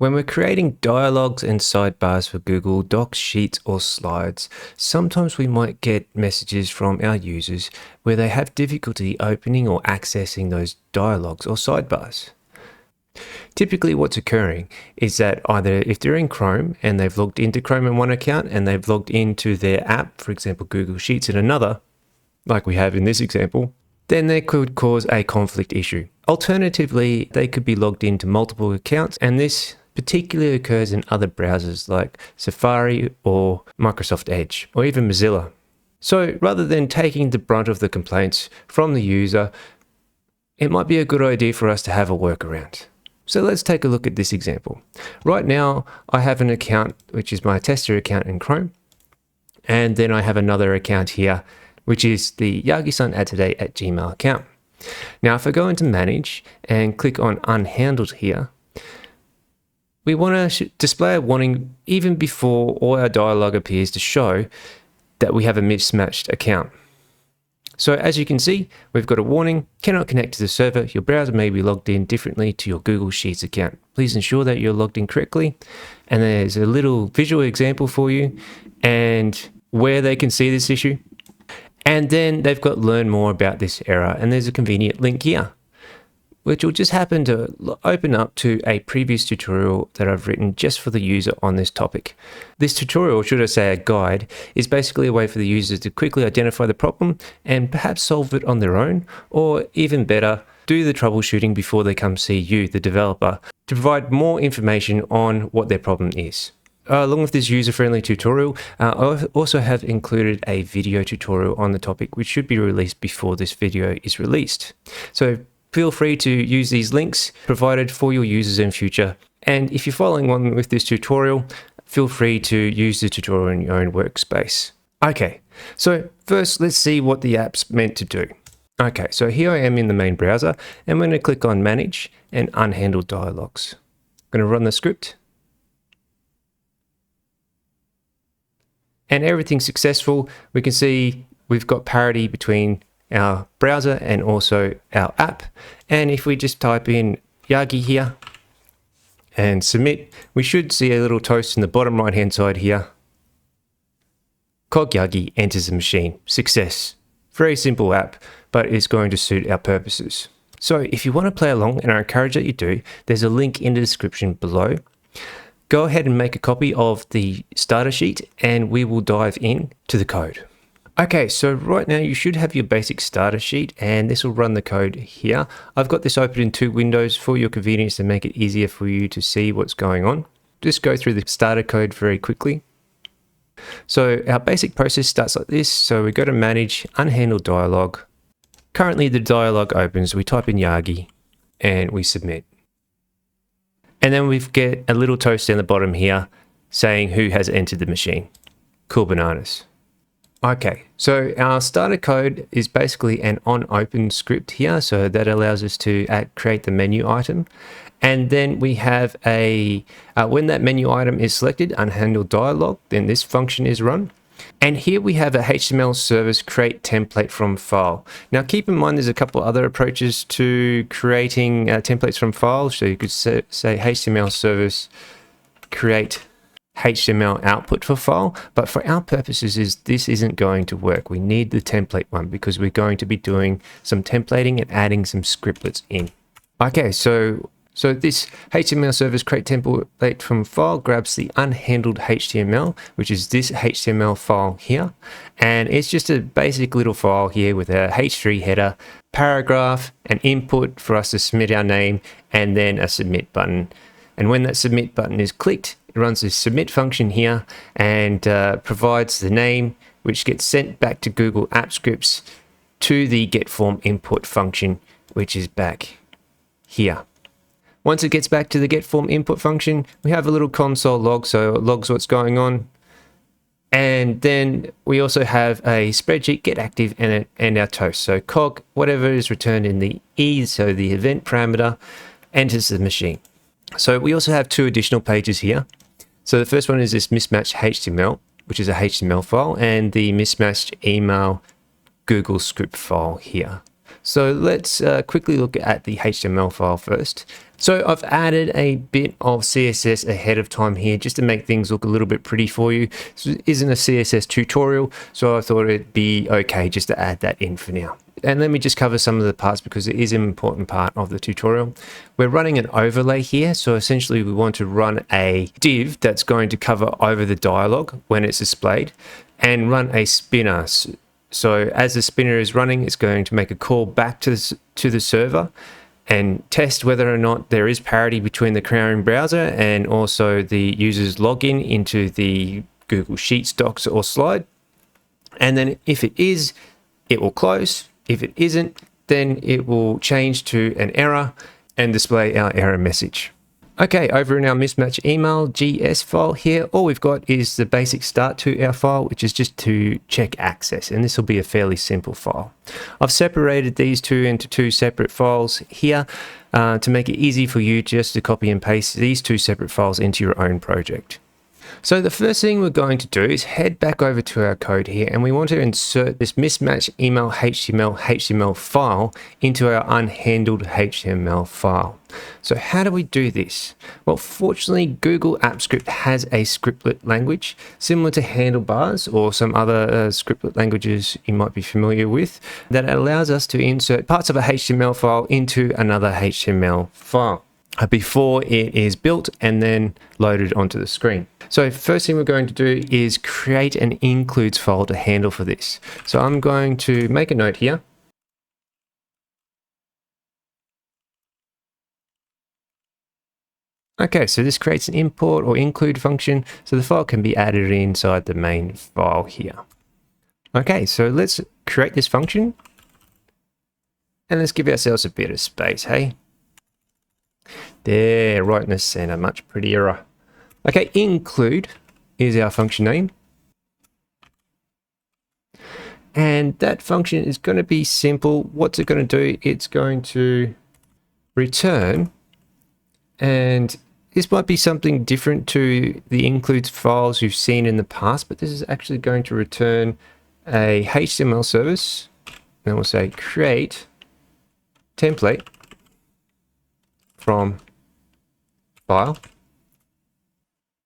When we're creating dialogues and sidebars for Google Docs, Sheets, or Slides, sometimes we might get messages from our users where they have difficulty opening or accessing those dialogues or sidebars. Typically what's occurring is that either if they're in Chrome and they've logged into Chrome in one account and they've logged into their app, for example Google Sheets in another, like we have in this example, then they could cause a conflict issue. Alternatively, they could be logged into multiple accounts, and this particularly occurs in other browsers like Safari or Microsoft Edge or even Mozilla. So rather than taking the brunt of the complaints from the user, it might be a good idea for us to have a workaround. So let's take a look at this example. Right now, I have an account, which is my tester account in Chrome. And then I have another account here, which is the Yagi-san@today@gmail account. Now, if I go into Manage and click on Unhandled here, we want to display a warning even before all our dialog appears to show that we have a mismatched account. So as you can see, we've got a warning, cannot connect to the server. Your browser may be logged in differently to your Google Sheets account. Please ensure that you're logged in correctly. And there's a little visual example for you and where they can see this issue. And then they've got learn more about this error. And there's a convenient link here, which will just happen to open up to a previous tutorial that I've written just for the user on this topic. This tutorial, should I say a guide, is basically a way for the users to quickly identify the problem and perhaps solve it on their own, or even better, do the troubleshooting before they come see you, the developer, to provide more information on what their problem is. Along with this user-friendly tutorial, I also have included a video tutorial on the topic, which should be released before this video is released. So feel free to use these links provided for your users in future. And if you're following on with this tutorial, feel free to use the tutorial in your own workspace. Okay, so first let's see what the app's meant to do. Okay, so here I am in the main browser, and I'm going to click on Manage and Unhandled Dialogs. I'm going to run the script. And everything's successful. We can see we've got parity between our browser and also our app. And if we just type in Yagi here and submit, we should see a little toast in the bottom right hand side here. Cog Yagi enters the machine. Success. Very simple app, but it's going to suit our purposes. So if you want to play along, and I encourage that you do, there's a link in the description below. Go ahead and make a copy of the starter sheet and we will dive in to the code. Okay, so right now you should have your basic starter sheet, and this will run the code here. I've got this open in two windows for your convenience to make it easier for you to see what's going on. Just go through the starter code very quickly. So our basic process starts like this. So we go to Manage, Unhandled Dialog. Currently the dialog opens, we type in Yagi and we submit. And then we get a little toast down the bottom here saying who has entered the machine. Cool bananas. Okay, so our starter code is basically an on-open script here, so that allows us to create the menu item. And then we have when that menu item is selected, unhandled dialog, then this function is run. And here we have a HTML service create template from file. Now keep in mind there's a couple other approaches to creating templates from files. So you could say HTML service create HTML output for file, but for our purposes this isn't going to work. We need the template one because we're going to be doing some templating and adding some scriptlets in. Okay, so this HTML service create template from file grabs the unhandled HTML, which is this HTML file here, and it's just a basic little file here with a H3 header, paragraph, an input for us to submit our name, and then a submit button. And when that submit button is clicked, it runs this submit function here and provides the name, which gets sent back to Google Apps Scripts to the getForm input function, which is back here. Once it gets back to the getForm input function, we have a little console log, so it logs what's going on. And then we also have a spreadsheet, get active, and our toast. So cog, whatever is returned in the E, so the event parameter, enters the machine. So we also have two additional pages here. So the first one is this mismatched HTML, which is a HTML file, and the mismatched email Google script file here. So let's quickly look at the HTML file first. So I've added a bit of CSS ahead of time here just to make things look a little bit pretty for you. This isn't a CSS tutorial, so I thought it'd be okay just to add that in for now. And let me just cover some of the parts because it is an important part of the tutorial. We're running an overlay here. So essentially we want to run a div that's going to cover over the dialog when it's displayed and run a spinner. So as the spinner is running, it's going to make a call back to the server and test whether or not there is parity between the Chrome browser and also the user's login into the Google Sheets, Docs or slide. And then if it is, it will close. If it isn't, then it will change to an error and display our error message. Okay, over in our mismatch email GS file here, all we've got is the basic start to our file, which is just to check access. And this will be a fairly simple file. I've separated these two into two separate files here to make it easy for you just to copy and paste these two separate files into your own project. So the first thing we're going to do is head back over to our code here, and we want to insert this mismatch email HTML file into our unhandled HTML file. So how do we do this? Well, fortunately, Google Apps Script has a scriptlet language similar to handlebars or some other scriptlet languages you might be familiar with that allows us to insert parts of a HTML file into another HTML file before it is built and then loaded onto the screen. So first thing we're going to do is create an includes file to handle for this. So I'm going to make a note here. Okay, so this creates an import or include function, so the file can be added inside the main file here. Okay, so let's create this function and let's give ourselves a bit of space, hey? There, right in the center, much prettier. Okay, include is our function name. And that function is going to be simple. What's it going to do? It's going to return, and this might be something different to the includes files you've seen in the past, but this is actually going to return a HTML service. And we'll say create template from file.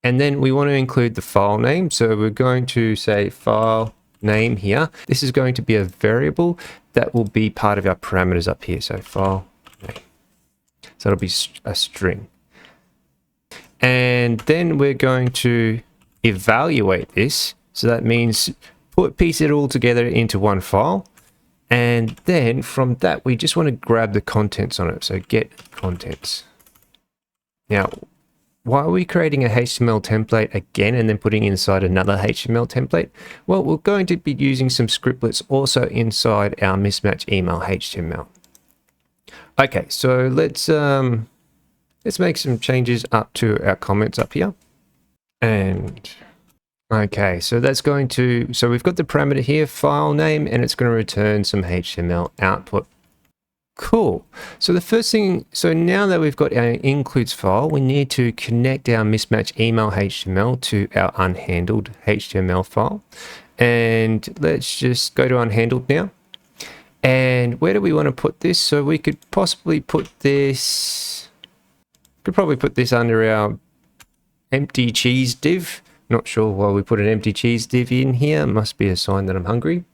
And then we want to include the file name. So we're going to say file name here. This is going to be a variable that will be part of our parameters up here. So file name. So it'll be a string. And then we're going to evaluate this. So that means piece it all together into one file. And then from that, we just want to grab the contents on it. So get contents. Now, why are we creating a HTML template again and then putting inside another HTML template? Well, we're going to be using some scriptlets also inside our mismatch email HTML. Okay, so let's make some changes up to our comments up here. And okay, so that's going to, so we've got the parameter here, file name, and it's going to return some HTML output. Cool. So the first thing, so now that we've got our includes file, we need to connect our mismatch email HTML to our unhandled HTML file. And let's just go to unhandled now. And where do we want to put this? So we could possibly put this, probably put this under our empty cheese div. Not sure why we put an empty cheese div in here. Must be a sign that I'm hungry.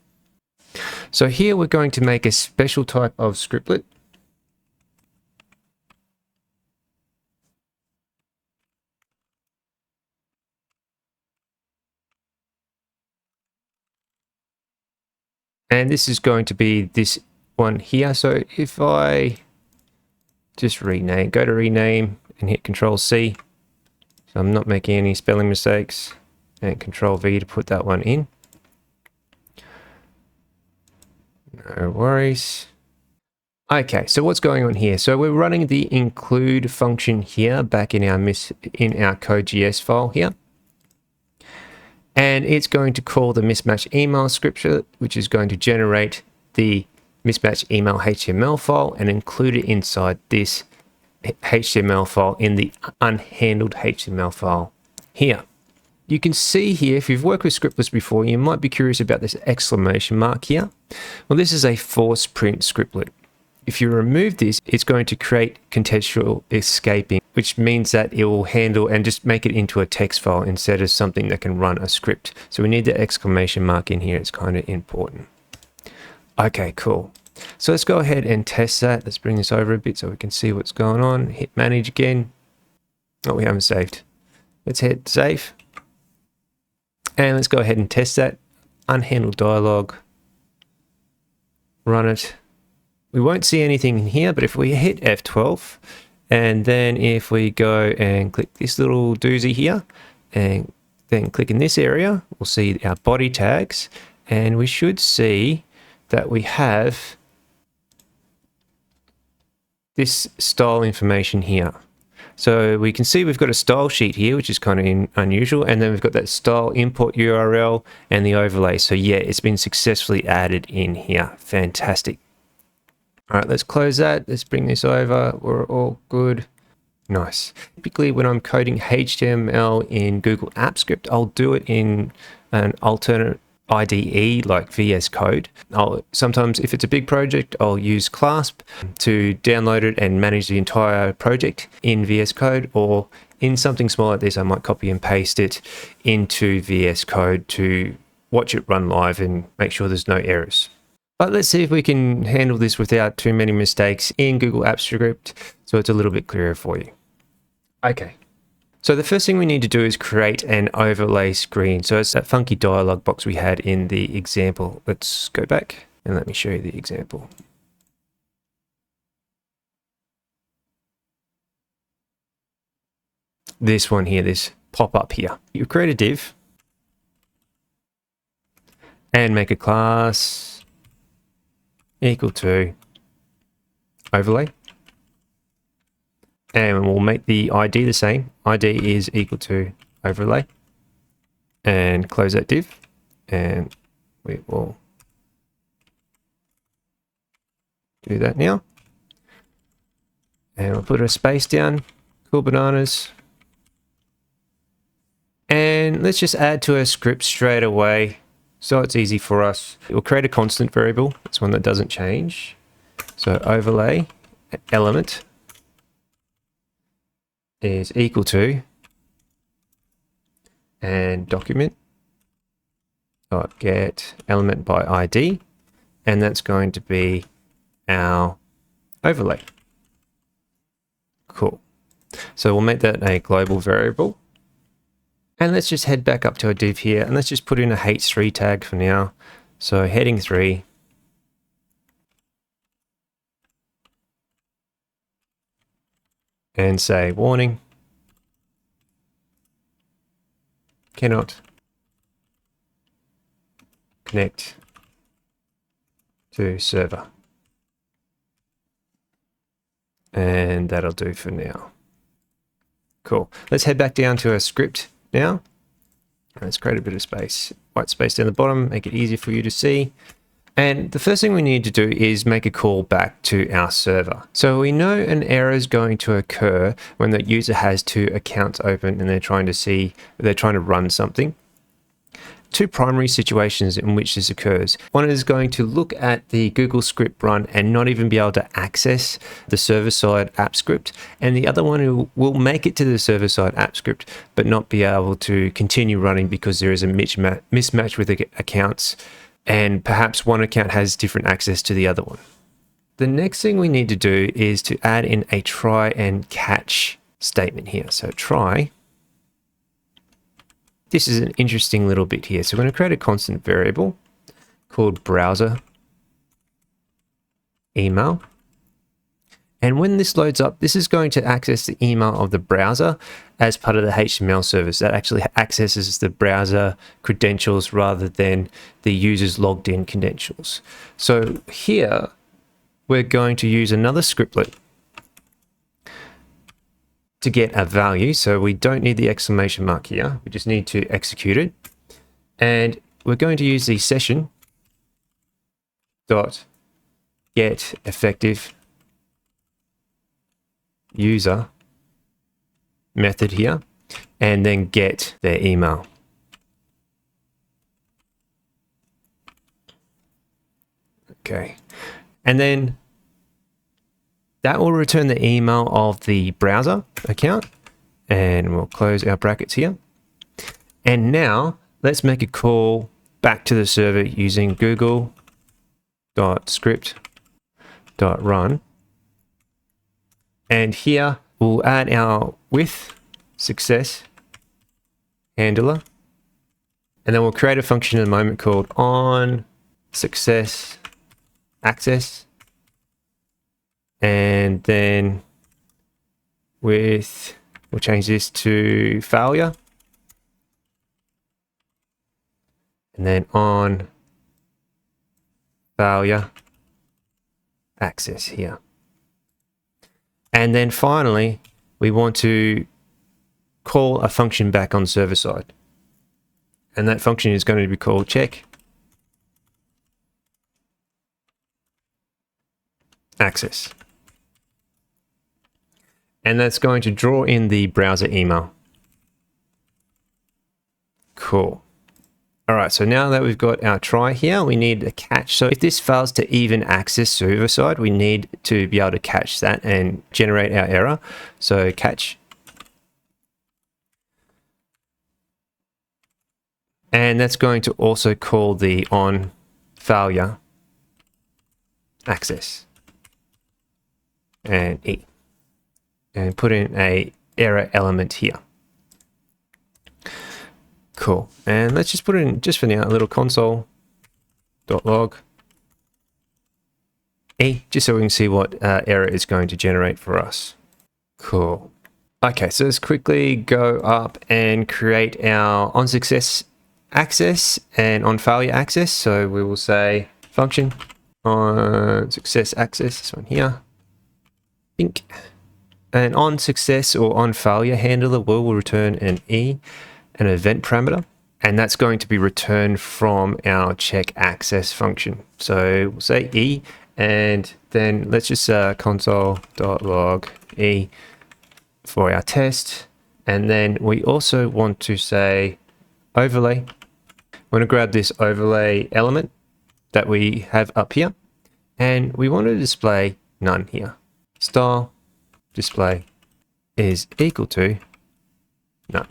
So here we're going to make a special type of scriptlet. And this is going to be this one here. So if I just rename, go to rename and hit Control C. So I'm not making any spelling mistakes, and Control V to put that one in. No worries. Okay, so what's going on here? So we're running the include function here back in our code.js file here. And it's going to call the mismatch email scriptlet, which is going to generate the mismatch email HTML file and include it inside this HTML file in the unhandled HTML file here. You can see here, if you've worked with Scriptlets before, you might be curious about this exclamation mark here. Well, this is a force print scriptlet. If you remove this, it's going to create contextual escaping, which means that it will handle and just make it into a text file instead of something that can run a script. So we need the exclamation mark in here. It's kind of important. Okay, cool. So let's go ahead and test that. Let's bring this over a bit so we can see what's going on. Hit manage again. Oh, we haven't saved. Let's hit save. And let's go ahead and test that. Unhandled dialog. Run it. We won't see anything in here, but if we hit F12, and then if we go and click this little doozy here, and then click in this area, we'll see our body tags, and we should see that we have this style information here. So we can see we've got a style sheet here, which is kind of unusual. And then we've got that style import URL and the overlay. So yeah, it's been successfully added in here. Fantastic. All right, let's close that. Let's bring this over. We're all good. Nice. Typically when I'm coding HTML in Google Apps Script, I'll do it in an alternate IDE like VS Code. Sometimes if it's a big project, I'll use Clasp to download it and manage the entire project in VS Code, or in something small like this, I might copy and paste it into VS Code to watch it run live and make sure there's no errors. But let's see if we can handle this without too many mistakes in Google Apps Script so it's a little bit clearer for you. Okay. So the first thing we need to do is create an overlay screen. So it's that funky dialog box we had in the example. Let's go back and let me show you the example. This one here, this pop-up here. You create a div and make a class equal to overlay. And we'll make the ID the same. ID is equal to overlay. And close that div. And we will do that now. And we'll put a space down. Cool bananas. And let's just add to our script straight away, so it's easy for us. We'll create a constant variable. It's one that doesn't change. So overlay element is equal to, and document dot get element by ID, and that's going to be our overlay. Cool. So we'll make that a global variable. And let's just head back up to our div here, and let's just put in a h3 tag for now. So heading 3. And say warning. Cannot connect to server. And that'll do for now. Cool. Let's head back down to our script now. Let's create a bit of space, white space down the bottom, make it easier for you to see. And the first thing we need to do is make a call back to our server. So we know an error is going to occur when the user has 2 accounts open and they're trying to run something. 2 primary situations in which this occurs. One is going to look at the Google script run and not even be able to access the server-side app script. And the other one will make it to the server-side app script, but not be able to continue running because there is a mismatch with the accounts. And perhaps one account has different access to the other one. The next thing we need to do is to add in a try and catch statement here. So try. This is an interesting little bit here. So we're going to create a constant variable called browser email. And when this loads up, this is going to access the email of the browser as part of the HTML service. That actually accesses the browser credentials rather than the user's logged in credentials. So here we're going to use another scriptlet to get a value. So we don't need the exclamation mark here. We just need to execute it. And we're going to use the session dot get effective user method here, and then get their email. Okay. And then that will return the email of the browser account. And we'll close our brackets here. And now let's make a call back to the server using google.script.run. And here we'll add our with success handler. And then we'll create a function in a moment called on success access. And then we'll change this to failure. And then on failure access here. And then finally, we want to call a function back on server side. And that function is going to be called check access. And that's going to draw in the browser email. Cool. All right, so now that we've got our try here, we need a catch. So if this fails to even access server side, we need to be able to catch that and generate our error. So catch. And that's going to also call the on failure access and E. And put in a error element here. Cool. And let's just put in, just for now, a little console.log E, just so we can see what error is going to generate for us. Cool. Okay, so let's quickly go up and create our on success access and on failure access. So we will say function on success access, this one here. Think. And on success or on failure handler will return an E, an event parameter, and that's going to be returned from our check access function. So we'll say E, and then let's just console.log E for our test. And then we also want to say overlay. We're going to grab this overlay element that we have up here, and we want to display none here. Style display is equal to none.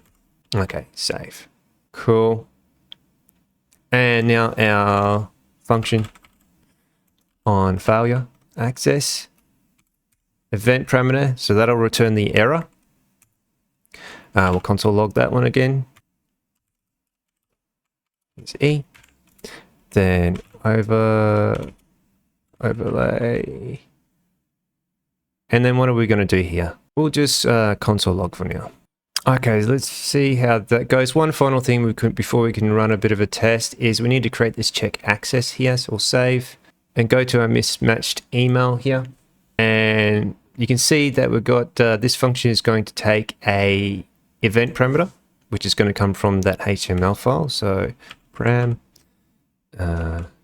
Okay, save. Cool. And now our function on failure access event parameter, so that'll return the error. We'll console log that one again. It's E. Then overlay. And then what are we going to do here? We'll just console log for now. Okay, let's see how that goes. One final thing before we can run a bit of a test is we need to create this check access here. So we'll save and go to our mismatched email here. And you can see that we've got this function is going to take a event parameter, which is going to come from that HTML file. So param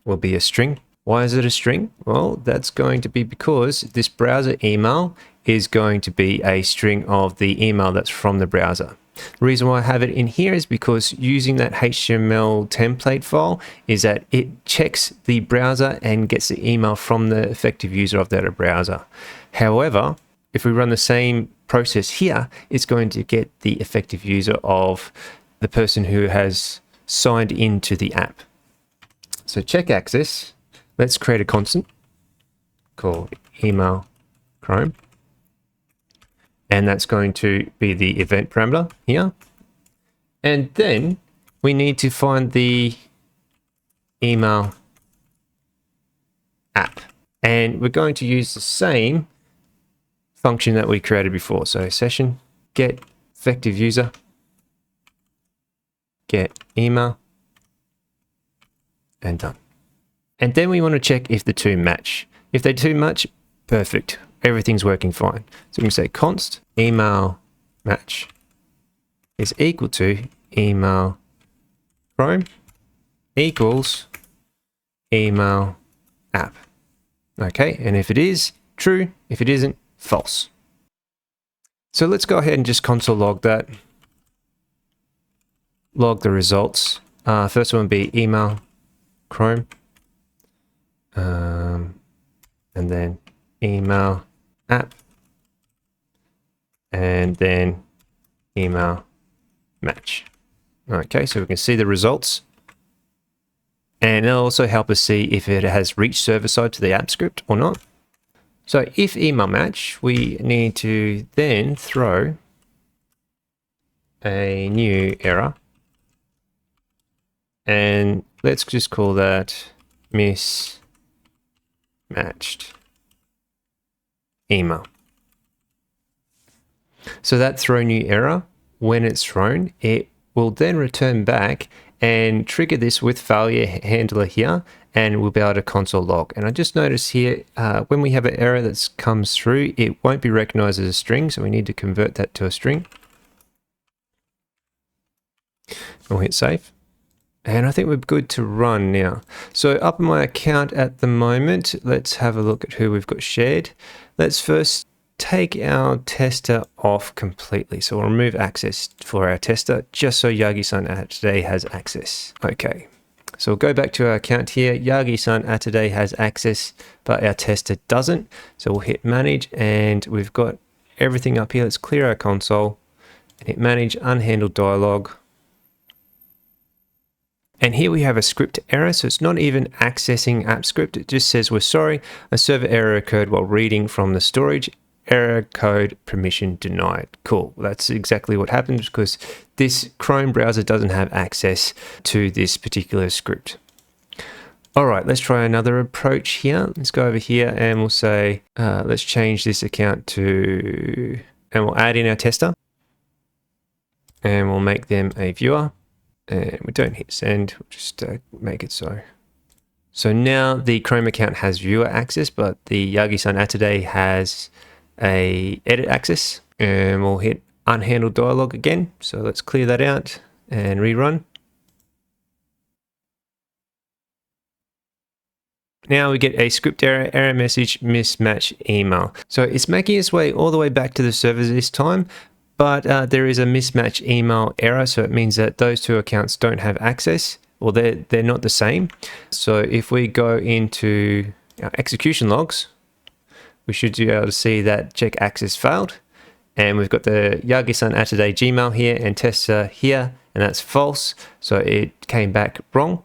will be a string. Why is it a string? Well, that's going to be because this browser email is going to be a string of the email that's from the browser. The reason why I have it in here is because using that HTML template file is that it checks the browser and gets the email from the effective user of that browser. However, if we run the same process here, it's going to get the effective user of the person who has signed into the app. So check access. Let's create a constant called email Chrome. And that's going to be the event parameter here. And then we need to find the email app. And we're going to use the same function that we created before. So session get effective user, get email, and done. And then we want to check if the two match. If they do match, perfect. Everything's working fine. So we can say const email match is equal to email Chrome equals email app. Okay, and if it is, true. If it isn't, false. So let's go ahead and just console log that. Log the results. First one would be email Chrome. and then email app, and then email match. Okay, so we can see the results. And it'll also help us see if it has reached server side to the app script or not. So if email match, we need to then throw a new error. And let's just call that mismatched email. So that throw new error, when it's thrown, it will then return back and trigger this with failure handler here, and we'll be able to console log. And I just noticed here, when we have an error that comes through, it won't be recognized as a string, so we need to convert that to a string. We'll hit save. And I think we're good to run now. So up in my account at the moment, let's have a look at who we've got shared. Let's first take our tester off completely. So we'll remove access for our tester just so Yagi-san today has access. Okay, so we'll go back to our account here. Yagi-san today has access, but our tester doesn't. So we'll hit manage, and we've got everything up here. Let's clear our console and hit manage unhandled dialog. And here we have a script error, so it's not even accessing app script. It just says, we're sorry, a server error occurred while reading from the storage. Error code permission denied. Cool, that's exactly what happened, because this Chrome browser doesn't have access to this particular script. All right, let's try another approach here. Let's go over here and we'll say, let's change this account to, and we'll add in our tester. And we'll make them a viewer. And we don't hit send, we'll just make it so. So now the Chrome account has viewer access, but the Yagi-san today has a edit access, and we'll hit unhandled dialog again. So let's clear that out and rerun. Now we get a script error message, mismatch email. So it's making its way all the way back to the server this time. But there is a mismatch email error, so it means that those two accounts don't have access, or they're not the same. So if we go into our execution logs, we should be able to see that check access failed. And we've got the Yagi-san today Gmail here and tester here, and that's false. So it came back wrong.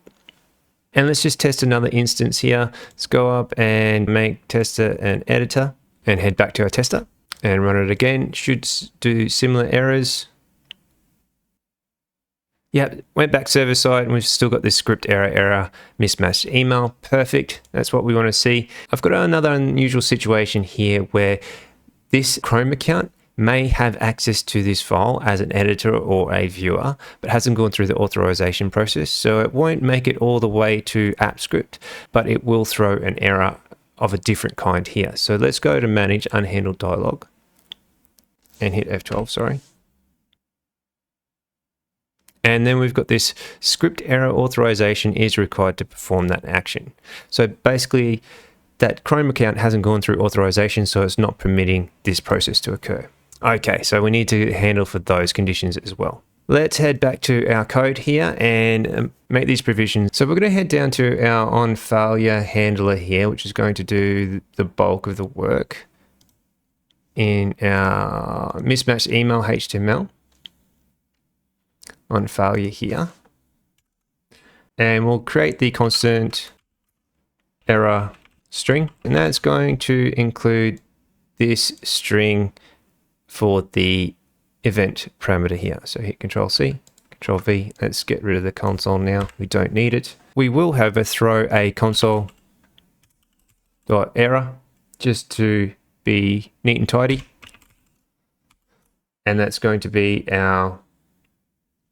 And let's just test another instance here. Let's go up and make tester an editor and head back to our tester. And run it again. Should do similar errors. Yep, went back server side and we've still got this script error, mismatched email. Perfect, that's what we want to see. I've got another unusual situation here where this Chrome account may have access to this file as an editor or a viewer, but hasn't gone through the authorization process. So it won't make it all the way to AppScript, but it will throw an error of a different kind here. So let's go to manage unhandled dialog and hit F12, sorry. And then we've got this script error authorization is required to perform that action. So basically that Chrome account hasn't gone through authorization, so it's not permitting this process to occur. Okay, so we need to handle for those conditions as well. Let's head back to our code here and make these provisions. So we're going to head down to our on failure handler here, which is going to do the bulk of the work in our mismatched email HTML on failure here. And we'll create the constant error string, and that's going to include this string for the event parameter here. So hit Control C, Control V. Let's get rid of the console now. We don't need it. We will, however, throw a console.error just to be neat and tidy. And that's going to be our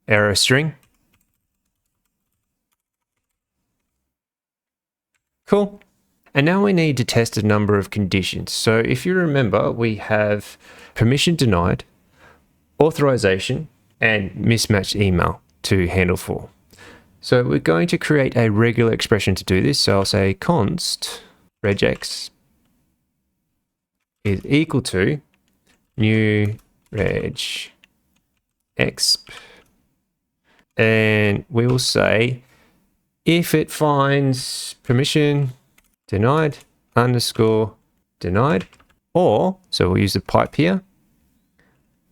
error string. Cool. And now we need to test a number of conditions. So if you remember, we have permission denied, authorization, and mismatched email to handle for. So we're going to create a regular expression to do this. So I'll say const regex is equal to new reg exp. And we will say if it finds permission denied underscore denied. Or, so we'll use the pipe here,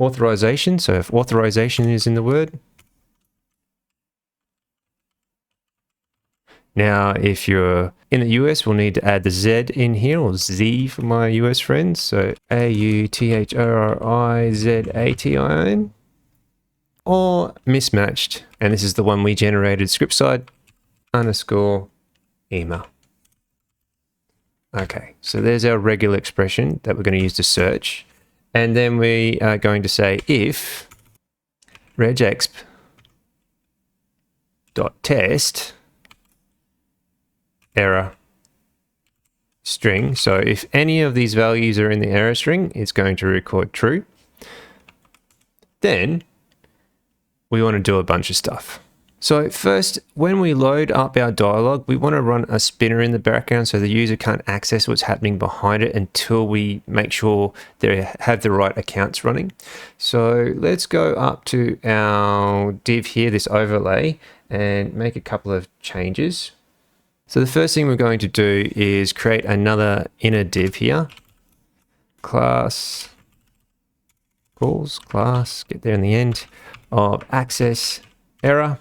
authorization. So if authorization is in the word. Now, if you're in the US, we'll need to add the Z in here, or Z for my US friends. So AUTHORIZATION, or mismatched. And this is the one we generated, script side underscore email. Okay, so there's our regular expression that we're going to use to search. And then we are going to say if regexp.test error string. So if any of these values are in the error string, it's going to record true. Then we want to do a bunch of stuff. So first, when we load up our dialog, we want to run a spinner in the background so the user can't access what's happening behind it until we make sure they have the right accounts running. So let's go up to our div here, this overlay, and make a couple of changes. So the first thing we're going to do is create another inner div here. Class calls, class, get there in the end, of access error.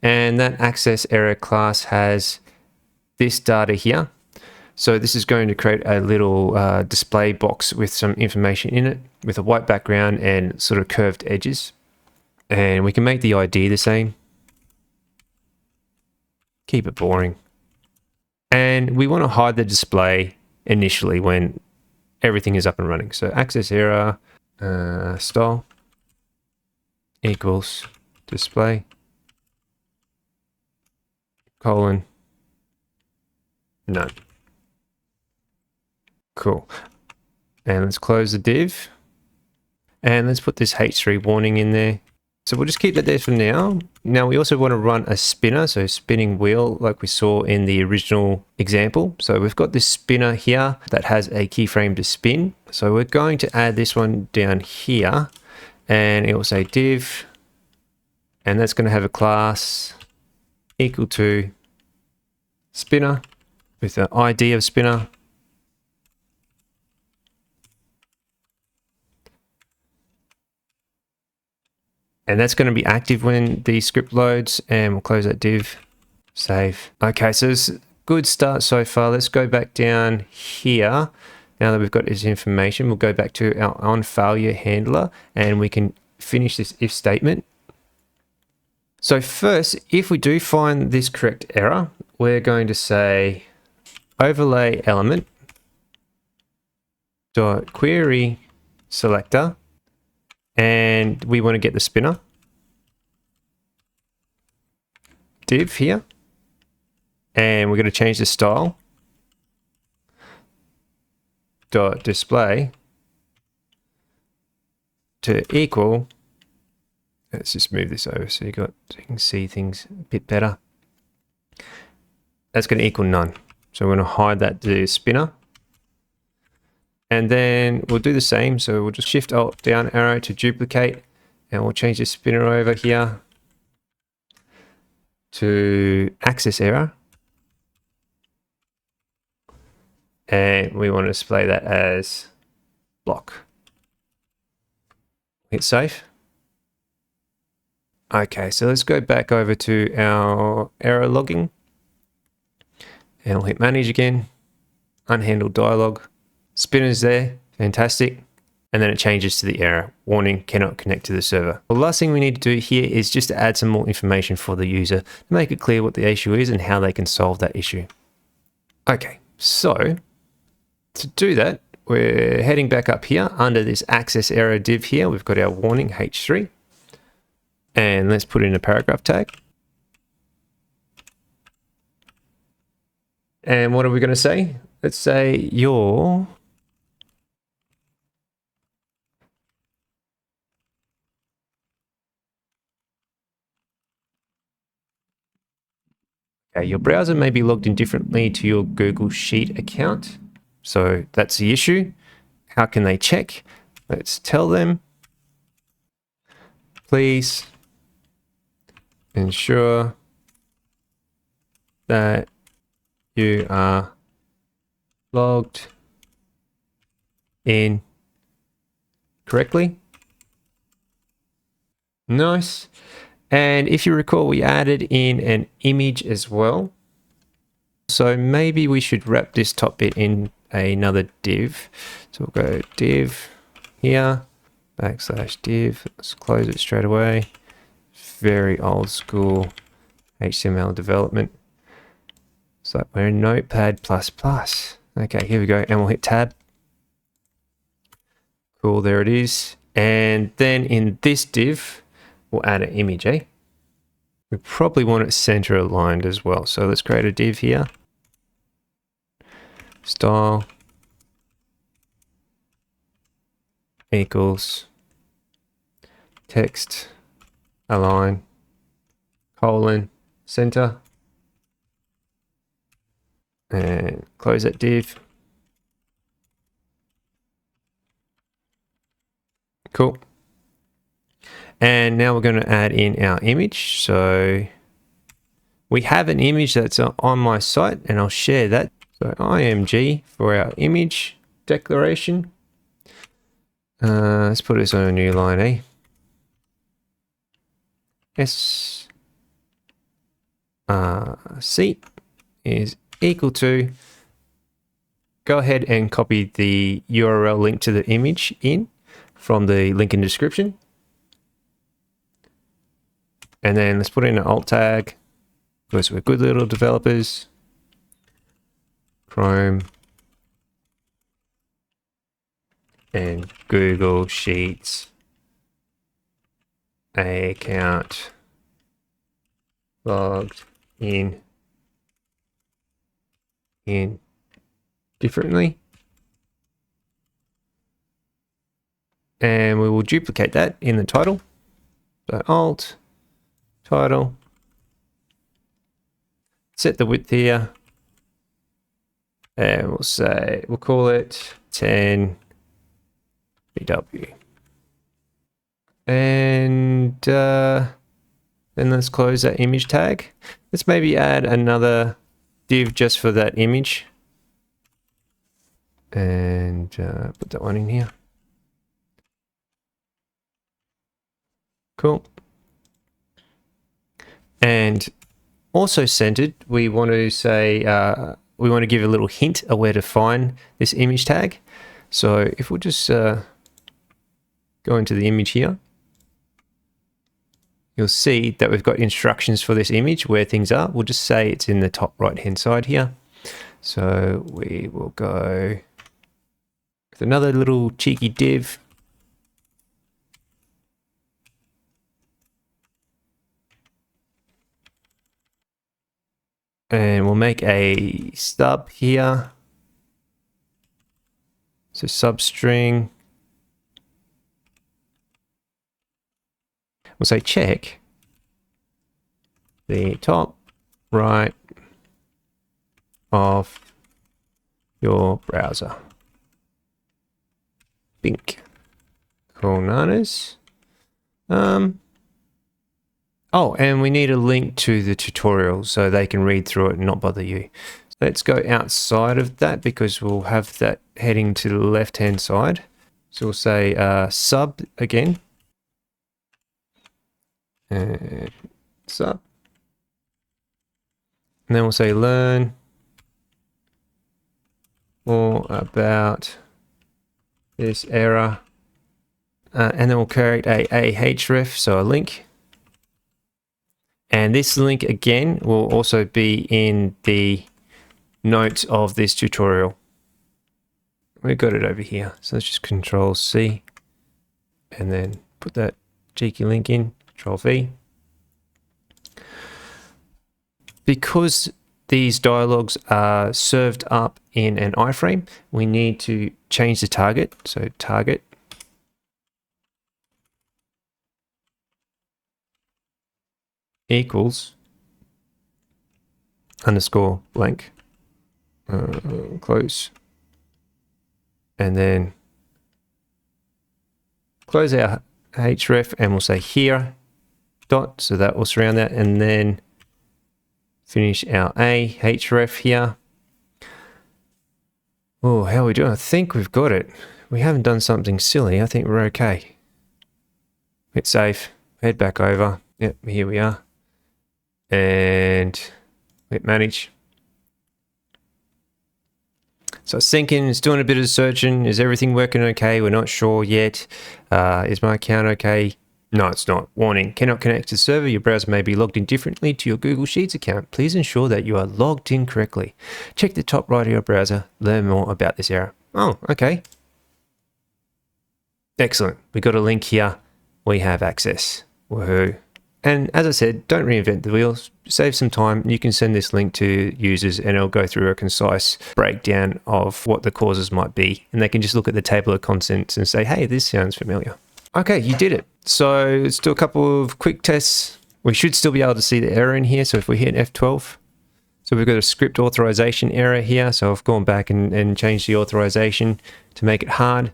And that access error class has this data here. So this is going to create a little display box with some information in it with a white background and sort of curved edges. And we can make the ID the same. Keep it boring. And we want to hide the display initially when everything is up and running. So access error style equals display colon none. Cool. And let's close the div. And let's put this H3 warning in there. So we'll just keep that there for now. Now we also want to run a spinner, so spinning wheel like we saw in the original example. So we've got this spinner here that has a keyframe to spin. So we're going to add this one down here, and it will say div, and that's going to have a class equal to spinner with the ID of spinner. And that's going to be active when the script loads, and we'll close that div, save. Okay, so it's a good start so far. Let's go back down here. Now that we've got this information, we'll go back to our on failure handler and we can finish this if statement. So first, if we do find this correct error, we're going to say overlay element dot query selector. And we want to get the spinner div here, and we're going to change the style dot display to equal. Let's just move this over so you can see things a bit better. That's going to equal none. So we're going to hide that to spinner. And then we'll do the same. So we'll just shift alt down arrow to duplicate, and we'll change the spinner over here to access error. And we want to display that as block. Hit save. Okay, so let's go back over to our error logging. And we'll hit manage again, unhandled dialog. Spinner's there, fantastic. And then it changes to the error, warning, cannot connect to the server. The last thing we need to do here is just to add some more information for the user to make it clear what the issue is and how they can solve that issue. Okay, so to do that, we're heading back up here under this access error div here. We've got our warning H3. And let's put in a paragraph tag. And what are we going to say? Let's say your your browser may be logged in differently to your Google Sheet account. So that's the issue. How can they check? Let's tell them, please ensure that you are logged in correctly. Nice. And if you recall, we added in an image as well. So maybe we should wrap this top bit in another div. So we'll go div here, /div. Let's close it straight away. Very old school HTML development. So we're in Notepad++. Okay, here we go. And we'll hit tab. Cool, there it is. And then in this div, we'll add an image, eh? We probably want it center aligned as well. So let's create a div here. Style equals text align colon center, and close that div. Cool. And now we're going to add in our image. So we have an image that's on my site, and I'll share that. So img for our image declaration. Let's put this on a new line, eh? C is equal to, go ahead and copy the URL link to the image in from the link in the description. And then let's put in an alt tag because we're good little developers. Chrome and Google Sheets account logged in differently. And we will duplicate that in the title. So alt, title, set the width here, and we'll call it 10 BW. And then let's close that image tag. Let's maybe add another div just for that image. And put that one in here. Cool. And also centered, we want to say, we want to give a little hint of where to find this image tag. So if we'll just go into the image here, you'll see that we've got instructions for this image where things are. We'll just say it's in the top right hand side here. So we will go with another little cheeky div. And we'll make a stub here. So substring. We'll say check the top right of your browser. Bink. Cool nanas. Oh, and we need a link to the tutorial so they can read through it and not bother you. Let's go outside of that because we'll have that heading to the left-hand side. So we'll say sub again. And sub. And then we'll say learn more about this error. And then we'll create a href, so a link. And this link again will also be in the notes of this tutorial. We've got it over here. So let's just Control C and then put that cheeky link in, Control V. Because these dialogues are served up in an iframe, we need to change the target. So target equals underscore blank, close, and then close our href and we'll say here dot, so that will surround that, and then finish our href here. Oh, how are we doing? I think we've got it. We haven't done something silly. I think we're okay. Hit save. Head back over. Yep, here we are. And hit manage. So it's syncing, it's doing a bit of searching. Is everything working okay? We're not sure yet. Is my account okay? No, it's not. Warning, cannot connect to the server. Your browser may be logged in differently to your Google Sheets account. Please ensure that you are logged in correctly. Check the top right of your browser. Learn more about this error. Oh, okay. Excellent. We got a link here. We have access. Woohoo. And as I said, don't reinvent the wheel. Save some time. You can send this link to users and it'll go through a concise breakdown of what the causes might be. And they can just look at the table of contents and say, hey, this sounds familiar. Okay, you did it. So let's do a couple of quick tests. We should still be able to see the error in here. So if we hit F12, so we've got a script authorization error here. So I've gone back and changed the authorization to make it hard.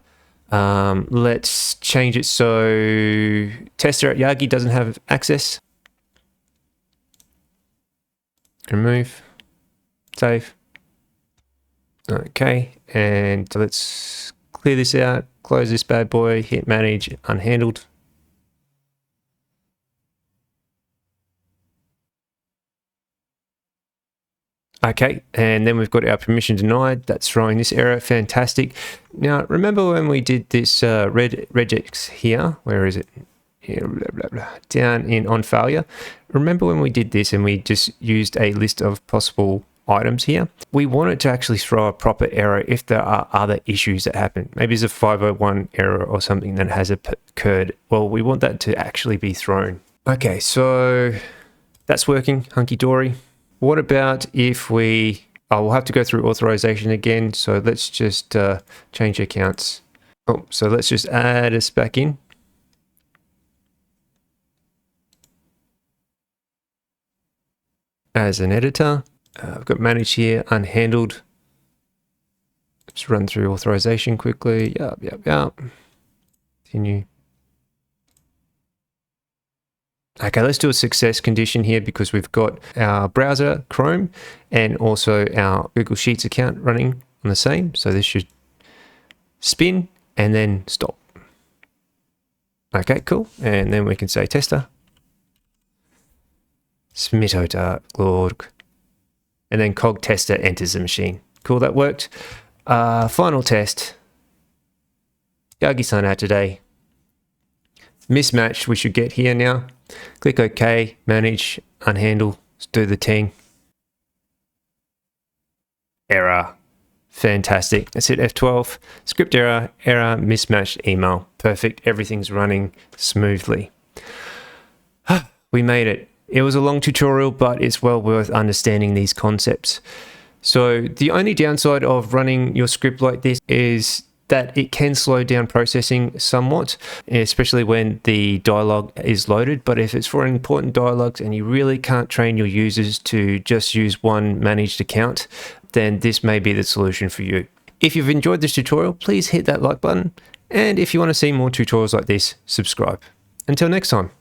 Let's change it so tester at Yagi doesn't have access. Remove, save. Okay, and let's clear this out, close this bad boy, hit manage, unhandled. Okay, and then we've got our permission denied. That's throwing this error. Fantastic. Now, remember when we did this regex here? Where is it? Here, blah, blah, blah, down in on failure. Remember when we did this and we just used a list of possible items here? We want it to actually throw a proper error if there are other issues that happen. Maybe it's a 501 error or something that has occurred. Well, we want that to actually be thrown. Okay, so that's working hunky-dory. What about if we, we'll have to go through authorization again. So let's just change accounts. Oh, so let's just add us back in. As an editor, I've got manage here, unhandled. Let's run through authorization quickly. Yep. Continue. Okay, let's do a success condition here because we've got our browser, Chrome, and also our Google Sheets account running on the same. So this should spin and then stop. Okay, cool. And then we can say tester. Smitota Glorg. And then cog tester enters the machine. Cool, that worked. Final test. Yagi-san out today. Mismatched we should get here now. Click OK, manage, unhandle, let's do the thing. Error. Fantastic. Let's hit F12. Script error, mismatched email. Perfect. Everything's running smoothly. We made it. It was a long tutorial, but it's well worth understanding these concepts. So the only downside of running your script like this is that it can slow down processing somewhat, especially when the dialog is loaded. But if it's for important dialogues and you really can't train your users to just use one managed account, then this may be the solution for you. If you've enjoyed this tutorial, please hit that like button. And if you want to see more tutorials like this, subscribe. Until next time.